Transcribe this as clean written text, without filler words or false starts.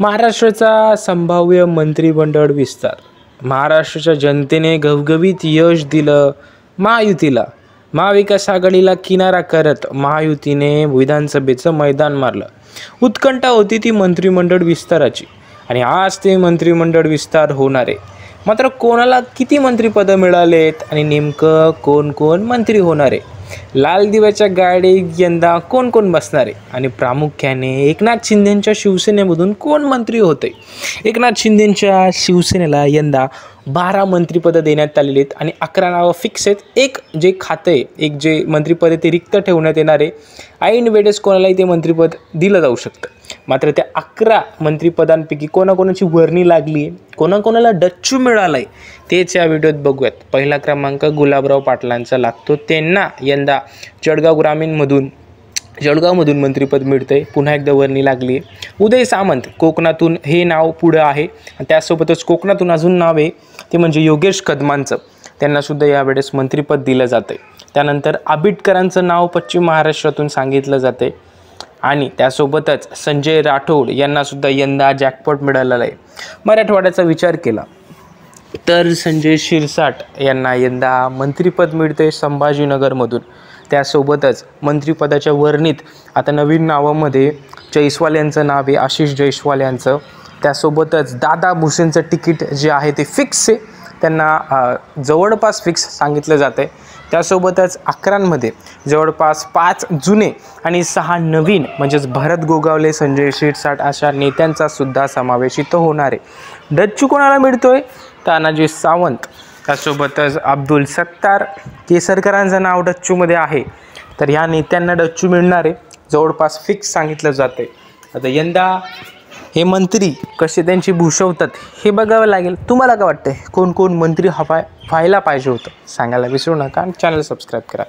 महाराष्ट्राचा संभाव्य मंत्रिमंडळ विस्तार. महाराष्ट्राच्या जनतेने घवघवीत यश दिलं महायुतीला. महाविकास आघाडीला किनारा करत महायुतीने विधानसभेचं मैदान मारलं. उत्कंठा होती ती मंत्रिमंडळ विस्ताराची आणि आज ते मंत्रिमंडळ विस्तार होणार आहे. मात्र कोणाला किती मंत्रिपदं मिळालेत आणि नेमकं कोण कोण मंत्री होणार आहे, लाल दिव्याच्या गाडीत यंदा कोण कोण बसणार आहे आणि प्रामुख्याने एकनाथ शिंदेंच्या शिवसेनेमधून कोण मंत्री होते. एकनाथ शिंदेंच्या शिवसेनेला यंदा 12 मंत्रिपदं देण्यात आलेली आहेत आणि 11 नावं फिक्स आहेत. एक जे खातं आहे, एक जे मंत्रिपद आहे ते रिक्त ठेवण्यात येणार आहे. ऐन वेळेस कोणालाही ते मंत्रिपद दिलं जाऊ शकतं. मात्र त्या 11 मंत्रिपदांपैकी कोणाकोणाची वर्णी लागली, कोणाकोणाला डच्चू मिळालं आहे, तेच या व्हिडिओत बघूयात. पहिला क्रमांक गुलाबराव पाटलांचा लागतो. त्यांना यंदा जळगावमधून मंत्रिपद मिळतंय. पुन्हा एकदा वर्णी लागली आहे. उदय सामंत कोकणातून हे नाव पुढं आहे. त्यासोबतच कोकणातून अजून नाव आहे ते म्हणजे योगेश कदमांचं. त्यांनासुद्धा यावेळेस मंत्रिपद दिलं जातं आहे. त्यानंतर आबिटकरांचं नाव पश्चिम महाराष्ट्रातून सांगितलं जाते आणि त्यासोबतच संजय राठोड यांनासुद्धा यंदा जॅकपॉट मिळालेला आहे. मराठवाड्याचा विचार केला तर संजय शिरसाट यांना यंदा मंत्रिपद मिळते संभाजीनगरमधून. त्यासोबतच मंत्रिपदाच्या वर्णीत आता नवीन नावामध्ये जयस्वाल यांचं नाव आहे, आशिष जयस्वाल यांचं. त्यासोबतच दादा भुसेंचं तिकीट जे आहे ते फिक्स आहे, त्यांना जवळपास फिक्स सांगितलं जातं आहे. त्यासोबतच 11मध्ये जवळपास 5 जुने आणि 6 नवीन म्हणजेच भरत गोगावले, संजय शिरसाट अशा नेत्यांचा सुद्धा समावेश इथं होणार आहे. डच्चू कोणाला मिळतोय? तानाजी सावंत, त्यासोबतच अब्दुल सत्तार केसरकरांचं नाव डच्चूमध्ये आहे. तर ह्या नेत्यांना डच्चू मिळणार आहे, जवळपास फिक्स सांगितलं जातं आहे. आता यंदा हे मंत्री कसे त्यांची भूषवतात हे बघावं लागेल. तुम्हाला काय वाटतंय, कोण कोण मंत्री व्हायला पाहिजे होतं सांगायला विसरू नका आणि चॅनल सबस्क्राईब करा.